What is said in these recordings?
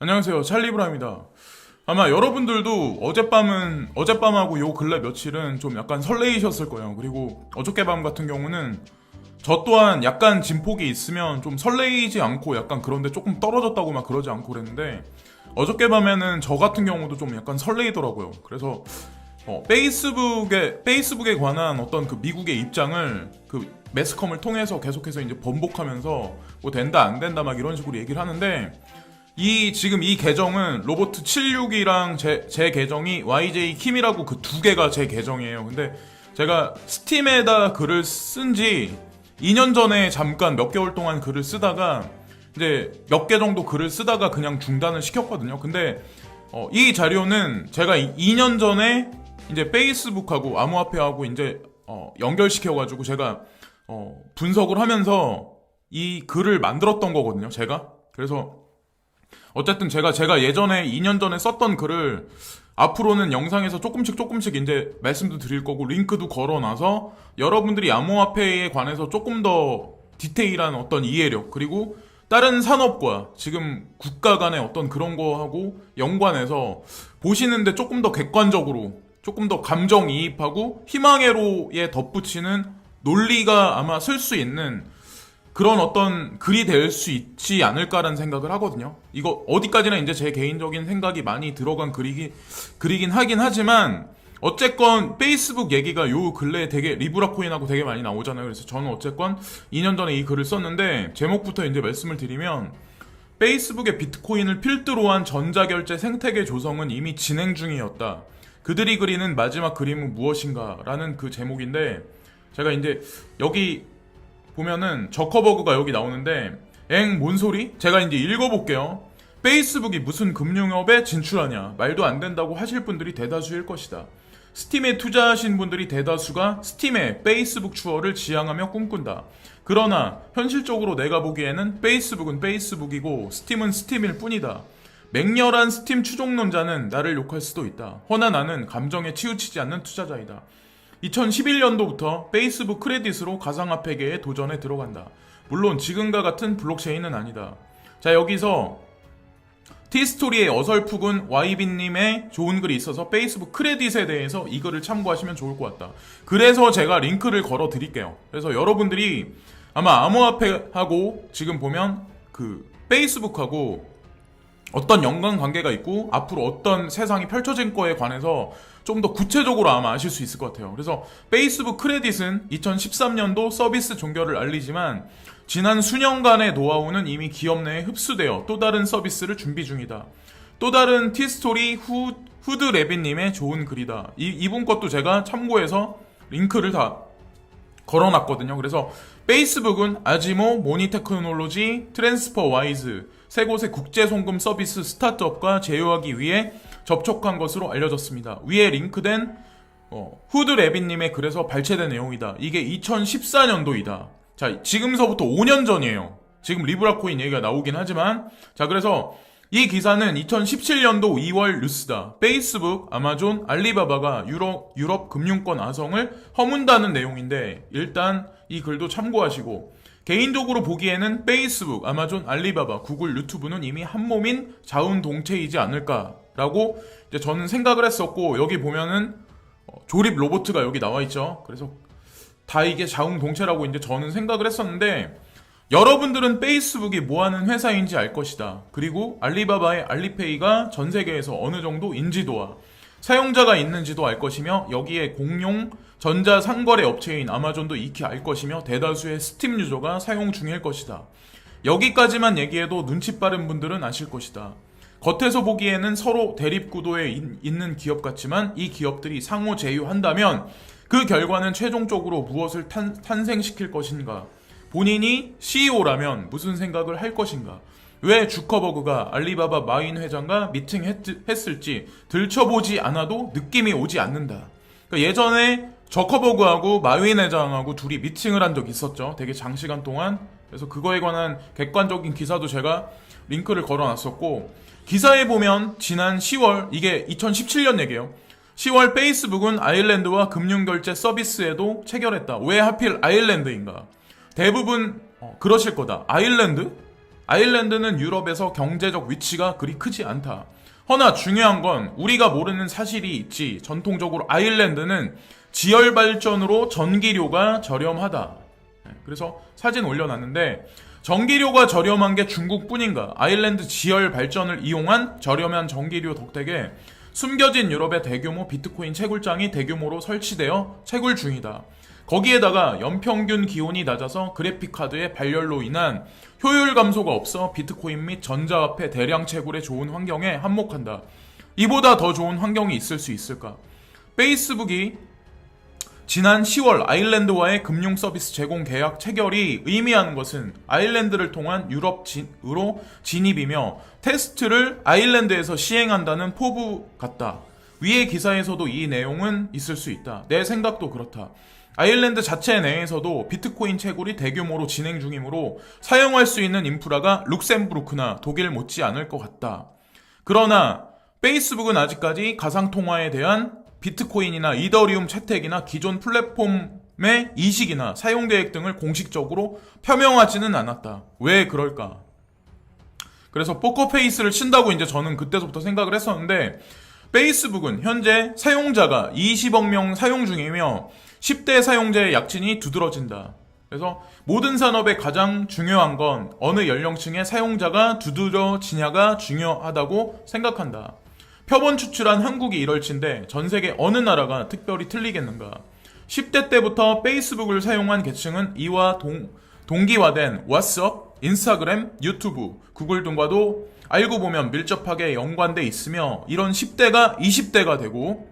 안녕하세요. 찰리브라입니다. 아마 여러분들도 어젯밤하고 요 근래 며칠은 좀 약간 설레이셨을 거예요. 그리고 어저께 밤 같은 경우는 저 또한 약간 진폭이 있으면 좀 설레이지 않고 약간 그런데 조금 떨어졌다고 막 그러지 않고 그랬는데 어저께 밤에는 저 같은 경우도 좀 약간 설레이더라고요. 그래서 페이스북에 관한 어떤 그 미국의 입장을 그 매스컴을 통해서 계속해서 이제 번복하면서 뭐 된다 안 된다 막 이런 식으로 얘기를 하는데 지금 이 계정은 로보트762랑 제 계정이 YJ 킴이라고 그 두 개가 제 계정이에요. 근데 제가 스팀에다 글을 쓴 지 2년 전에 잠깐 몇 개월 동안 글을 쓰다가 이제 몇 개 정도 글을 쓰다가 그냥 중단을 시켰거든요. 근데 이 자료는 제가 2년 전에 이제 페이스북하고 암호화폐하고 이제 연결시켜가지고 제가 분석을 하면서 이 글을 만들었던 거거든요. 제가. 그래서 어쨌든 제가 예전에 2년 전에 썼던 글을 앞으로는 영상에서 조금씩 이제 말씀도 드릴 거고 링크도 걸어놔서 여러분들이 암호화폐에 관해서 조금 더 디테일한 어떤 이해력 그리고 다른 산업과 지금 국가 간의 어떤 그런 거하고 연관해서 보시는데 조금 더 객관적으로 조금 더 감정이입하고 희망회로에 덧붙이는 논리가 아마 쓸 수 있는 그런 어떤 글이 될 수 있지 않을까라는 생각을 하거든요. 이거 어디까지나 이제 제 개인적인 생각이 많이 들어간 글이긴 하긴 하지만 어쨌건 페이스북 얘기가 요 근래에 되게 리브라 코인하고 되게 많이 나오잖아요. 그래서 저는 어쨌건 2년 전에 이 글을 썼는데 제목부터 이제 말씀을 드리면 페이스북의 비트코인을 필두로 한 전자결제 생태계 조성은 이미 진행 중이었다. 그들이 그리는 마지막 그림은 무엇인가? 라는 그 제목인데 제가 이제 여기 보면은 저커버그가 여기 나오는데 뭔 소리? 제가 이제 읽어볼게요. 페이스북이 무슨 금융업에 진출하냐 말도 안 된다고 하실 분들이 대다수일 것이다. 스팀에 투자하신 분들이 대다수가 스팀에 페이스북 추월을 지향하며 꿈꾼다. 그러나 현실적으로 내가 보기에는 페이스북은 페이스북이고 스팀은 스팀일 뿐이다. 맹렬한 스팀 추종론자는 나를 욕할 수도 있다. 허나 나는 감정에 치우치지 않는 투자자이다. 2011년도부터 페이스북 크레딧으로 가상화폐계에 도전에 들어간다. 물론 지금과 같은 블록체인은 아니다. 자, 여기서 티스토리의 어설프군 YB님의 좋은 글이 있어서 페이스북 크레딧에 대해서 이 글을 참고하시면 좋을 것 같다. 그래서 제가 링크를 걸어 드릴게요. 그래서 여러분들이 아마 암호화폐하고 지금 보면 그 페이스북하고 어떤 연관관계가 있고 앞으로 어떤 세상이 펼쳐질 거에 관해서 좀 더 구체적으로 아마 아실 수 있을 것 같아요. 그래서 페이스북 크레딧은 2013년도 서비스 종결을 알리지만 지난 수년간의 노하우는 이미 기업 내에 흡수되어 또 다른 서비스를 준비 중이다. 또 다른 티스토리 후드래비님의 좋은 글이다. 이분 것도 제가 참고해서 링크를 다 걸어놨거든요. 그래서 페이스북은 아지모, 모니테크놀로지, 트랜스퍼와이즈 세 곳의 국제 송금 서비스 스타트업과 제휴하기 위해 접촉한 것으로 알려졌습니다. 위에 링크된 후드래비님의 글에서 발췌된 내용이다. 이게 2014년도이다. 자, 지금서부터 5년 전이에요. 지금 리브라 코인 얘기가 나오긴 하지만 자, 그래서 이 기사는 2017년도 2월 뉴스다. 페이스북, 아마존, 알리바바가 유럽 금융권 아성을 허문다는 내용인데 일단 이 글도 참고하시고 개인적으로 보기에는 페이스북, 아마존, 알리바바, 구글, 유튜브는 이미 한몸인 자운동체이지 않을까라고 이제 저는 생각을 했었고 여기 보면은 조립 로봇가 여기 나와 있죠. 그래서 다 이게 자웅동체라고 이제 저는 생각을 했었는데 여러분들은 페이스북이 뭐하는 회사인지 알 것이다. 그리고 알리바바의 알리페이가 전 세계에서 어느 정도 인지도와 사용자가 있는지도 알 것이며 여기에 공용 전자상거래 업체인 아마존도 익히 알 것이며 대다수의 스팀 유저가 사용 중일 것이다. 여기까지만 얘기해도 눈치 빠른 분들은 아실 것이다. 겉에서 보기에는 서로 대립구도에 있는 기업 같지만 이 기업들이 상호 제휴한다면 그 결과는 최종적으로 무엇을 탄생시킬 것인가? 본인이 CEO라면 무슨 생각을 할 것인가? 왜 주커버그가 알리바바 마윈 회장과 미팅했을지 들춰보지 않아도 느낌이 오지 않는다. 그러니까 예전에 저커버그하고 마윈 회장하고 둘이 미팅을 한 적이 있었죠. 되게 장시간 동안. 그래서 그거에 관한 객관적인 기사도 제가 링크를 걸어놨었고 기사에 보면 지난 10월 이게 2017년 얘기예요. 10월 페이스북은 아일랜드와 금융결제 서비스에도 체결했다. 왜 하필 아일랜드인가? 대부분 그러실 거다. 아일랜드? 아일랜드는 유럽에서 경제적 위치가 그리 크지 않다. 허나 중요한 건 우리가 모르는 사실이 있지. 전통적으로 아일랜드는 지열 발전으로 전기료가 저렴하다. 그래서 사진 올려놨는데 전기료가 저렴한 게 중국뿐인가? 아일랜드 지열 발전을 이용한 저렴한 전기료 덕택에 숨겨진 유럽의 대규모 비트코인 채굴장이 대규모로 설치되어 채굴 중이다. 거기에다가 연평균 기온이 낮아서 그래픽카드의 발열로 인한 효율 감소가 없어 비트코인 및 전자화폐 대량 채굴에 좋은 환경에 한몫한다. 이보다 더 좋은 환경이 있을 수 있을까? 페이스북이 지난 10월 아일랜드와의 금융 서비스 제공 계약 체결이 의미하는 것은 아일랜드를 통한 유럽으로 진입이며 테스트를 아일랜드에서 시행한다는 포부 같다. 위의 기사에서도 이 내용은 있을 수 있다. 내 생각도 그렇다. 아일랜드 자체 내에서도 비트코인 채굴이 대규모로 진행 중이므로 사용할 수 있는 인프라가 룩셈부르크나 독일 못지 않을 것 같다. 그러나 페이스북은 아직까지 가상통화에 대한 비트코인이나 이더리움 채택이나 기존 플랫폼의 이식이나 사용 계획 등을 공식적으로 표명하지는 않았다. 왜 그럴까? 그래서 포커페이스를 친다고 이제 저는 그때부터 생각을 했었는데 페이스북은 현재 사용자가 20억 명 사용 중이며 10대 사용자의 약진이 두드러진다. 그래서 모든 산업의 가장 중요한 건 어느 연령층의 사용자가 두드러지냐가 중요하다고 생각한다. 표본 추출한 한국이 이럴진데 전 세계 어느 나라가 특별히 틀리겠는가. 10대 때부터 페이스북을 사용한 계층은 이와 동기화된 왓츠업, 인스타그램, 유튜브, 구글 등과도 알고 보면 밀접하게 연관돼 있으며 이런 10대가 20대가 되고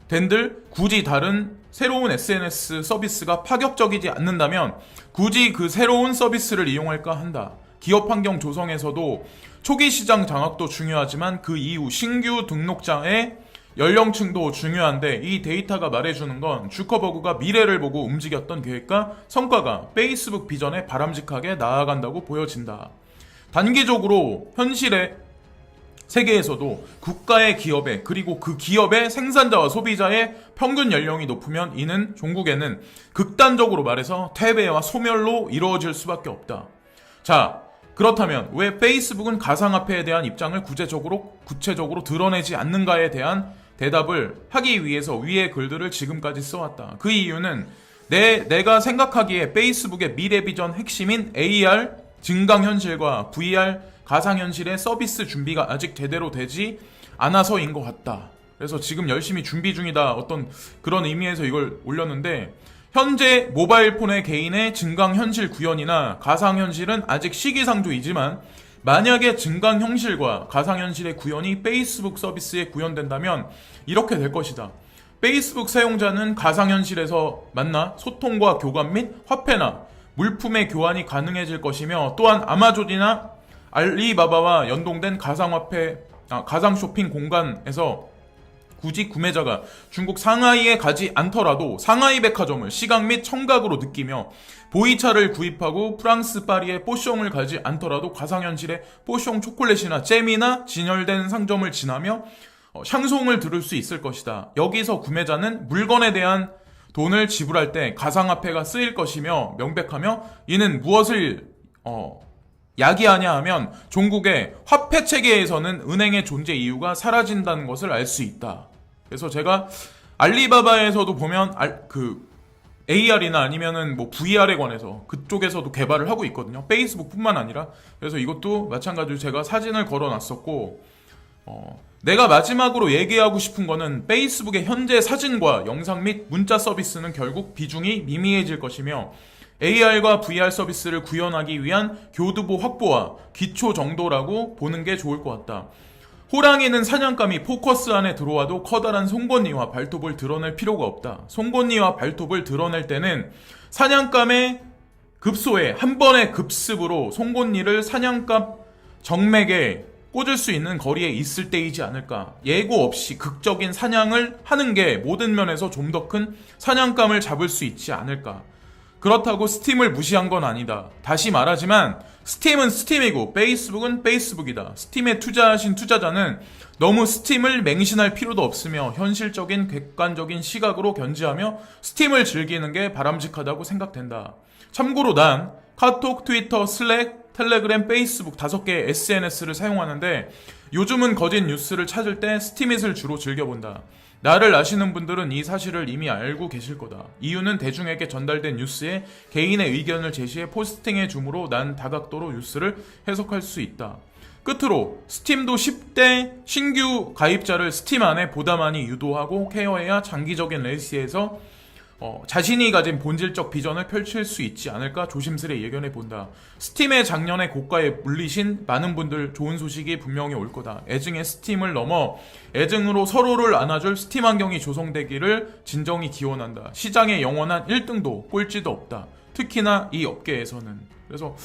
댄들 굳이 다른 새로운 SNS 서비스가 파격적이지 않는다면 굳이 그 새로운 서비스를 이용할까 한다. 기업 환경 조성에서도 초기 시장 장악도 중요하지만 그 이후 신규 등록자의 연령층도 중요한데 이 데이터가 말해주는 건 주커버그가 미래를 보고 움직였던 계획과 성과가 페이스북 비전에 바람직하게 나아간다고 보여진다. 단기적으로 현실의 세계에서도 국가의 기업의 그리고 그 기업의 생산자와 소비자의 평균 연령이 높으면 이는 종국에는 극단적으로 말해서 퇴배와 소멸로 이루어질 수밖에 없다. 자, 그렇다면 왜 페이스북은 가상화폐에 대한 입장을 구체적으로 드러내지 않는가에 대한 대답을 하기 위해서 위의 글들을 지금까지 써왔다. 그 이유는 내가 생각하기에 페이스북의 미래 비전 핵심인 AR, 증강현실과 VR, 가상현실의 서비스 준비가 아직 제대로 되지 않아서인 것 같다. 그래서 지금 열심히 준비 중이다. 어떤 그런 의미에서 이걸 올렸는데 현재 모바일폰의 개인의 증강현실 구현이나 가상현실은 아직 시기상조이지만 만약에 증강현실과 가상현실의 구현이 페이스북 서비스에 구현된다면 이렇게 될 것이다. 페이스북 사용자는 가상현실에서 만나 소통과 교감 및 화폐나 물품의 교환이 가능해질 것이며 또한 아마존이나 알리바바와 연동된 가상 쇼핑 공간에서 굳이 구매자가 중국 상하이에 가지 않더라도 상하이 백화점을 시각 및 청각으로 느끼며 보이차를 구입하고 프랑스 파리의 뽀숑을 가지 않더라도 가상현실의 뽀숑 초콜릿이나 잼이나 진열된 상점을 지나며 샹송을 들을 수 있을 것이다. 여기서 구매자는 물건에 대한 돈을 지불할 때 가상화폐가 쓰일 것이며 명백하며 이는 무엇을 야기하냐 하면 종국의 화폐 체계에서는 은행의 존재 이유가 사라진다는 것을 알 수 있다. 그래서 제가 알리바바에서도 보면 AR이나 아니면은 뭐 VR에 관해서 그쪽에서도 개발을 하고 있거든요. 페이스북뿐만 아니라. 그래서 이것도 마찬가지로 제가 사진을 걸어놨었고 내가 마지막으로 얘기하고 싶은 거는 페이스북의 현재 사진과 영상 및 문자 서비스는 결국 비중이 미미해질 것이며 AR과 VR 서비스를 구현하기 위한 교두보 확보와 기초 정도라고 보는 게 좋을 것 같다. 호랑이는 사냥감이 포커스 안에 들어와도 커다란 송곳니와 발톱을 드러낼 필요가 없다. 송곳니와 발톱을 드러낼 때는 사냥감의 급소에 한 번의 급습으로 송곳니를 사냥감 정맥에 꽂을 수 있는 거리에 있을 때이지 않을까. 예고 없이 극적인 사냥을 하는 게 모든 면에서 좀 더 큰 사냥감을 잡을 수 있지 않을까. 그렇다고 스팀을 무시한 건 아니다. 다시 말하지만 스팀은 스팀이고 페이스북은 페이스북이다. 스팀에 투자하신 투자자는 너무 스팀을 맹신할 필요도 없으며 현실적인 객관적인 시각으로 견지하며 스팀을 즐기는 게 바람직하다고 생각된다. 참고로 난 카톡, 트위터, 슬랙, 텔레그램, 페이스북 5개의 SNS를 사용하는데 요즘은 거짓 뉴스를 찾을 때 스팀잇을 주로 즐겨본다. 나를 아시는 분들은 이 사실을 이미 알고 계실 거다. 이유는 대중에게 전달된 뉴스에 개인의 의견을 제시해 포스팅해 주므로 난 다각도로 뉴스를 해석할 수 있다. 끝으로 스팀도 10대 신규 가입자를 스팀 안에 보다 많이 유도하고 케어해야 장기적인 레이스에서 자신이 가진 본질적 비전을 펼칠 수 있지 않을까 조심스레 예견해 본다. 스팀의 작년에 고가에 물리신 많은 분들 좋은 소식이 분명히 올 거다. 애증의 스팀을 넘어 애증으로 서로를 안아줄 스팀 환경이 조성되기를 진정히 기원한다. 시장의 영원한 1등도 꼴찌도 없다. 특히나 이 업계에서는. 그래서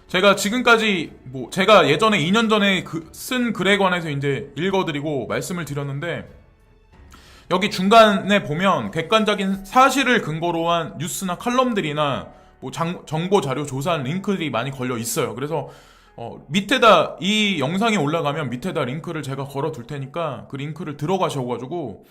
제가 지금까지 제가 예전에 2년 전에 쓴 글에 관해서 이제 읽어드리고 말씀을 드렸는데 여기 중간에 보면 객관적인 사실을 근거로 한 뉴스나 칼럼들이나 정보 자료 조사한 링크들이 많이 걸려 있어요. 그래서 밑에다 이 영상이 올라가면 밑에다 링크를 제가 걸어 둘 테니까 그 링크를 들어가셔가지고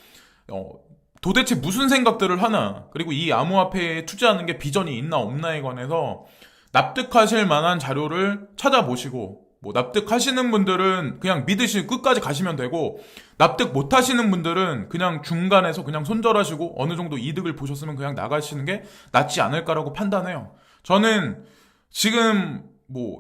도대체 무슨 생각들을 하나, 그리고 이 암호화폐에 투자하는 게 비전이 있나 없나에 관해서 납득하실 만한 자료를 찾아보시고, 납득하시는 분들은 그냥 믿으시고 끝까지 가시면 되고, 납득 못 하시는 분들은 그냥 중간에서 그냥 손절하시고 어느 정도 이득을 보셨으면 그냥 나가시는 게 낫지 않을까라고 판단해요. 저는 지금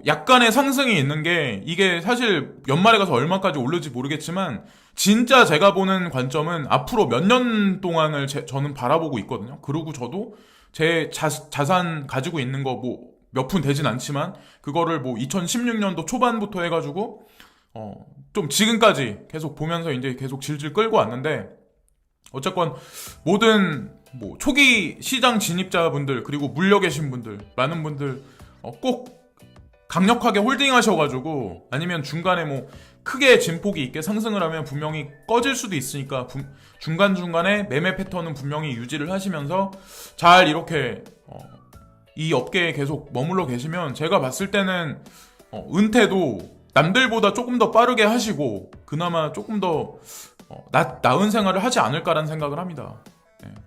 약간의 상승이 있는 게 이게 사실 연말에 가서 얼마까지 오를지 모르겠지만 진짜 제가 보는 관점은 앞으로 몇 년 동안을 저는 바라보고 있거든요. 그리고 저도 제 자산 가지고 있는 거 몇 푼 되진 않지만 그거를 2016년도 초반부터 해가지고 좀 지금까지 계속 보면서 이제 계속 질질 끌고 왔는데, 어쨌건 모든 초기 시장 진입자분들 그리고 물려 계신 분들 많은 분들 꼭 강력하게 홀딩하셔가지고, 아니면 중간에 크게 진폭이 있게 상승을 하면 분명히 꺼질 수도 있으니까 중간중간에 매매 패턴은 분명히 유지를 하시면서 잘 이렇게 이 업계에 계속 머물러 계시면 제가 봤을 때는 은퇴도 남들보다 조금 더 빠르게 하시고 그나마 조금 더 나은 생활을 하지 않을까라는 생각을 합니다.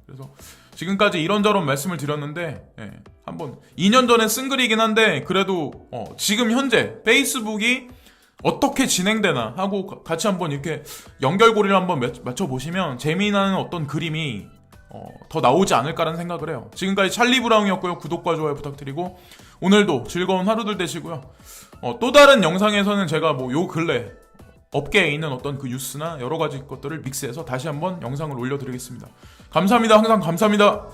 그래서 지금까지 이런저런 말씀을 드렸는데 한번 2년 전에 쓴 글이긴 한데 그래도 지금 현재 페이스북이 어떻게 진행되나 하고 같이 한번 이렇게 연결고리를 한번 맞춰보시면 재미나는 어떤 그림이 더 나오지 않을까라는 생각을 해요. 지금까지 찰리 브라운이었고요. 구독과 좋아요 부탁드리고 오늘도 즐거운 하루들 되시고요. 또 다른 영상에서는 제가 요 근래 업계에 있는 어떤 그 뉴스나 여러 가지 것들을 믹스해서 다시 한번 영상을 올려드리겠습니다. 감사합니다. 항상 감사합니다.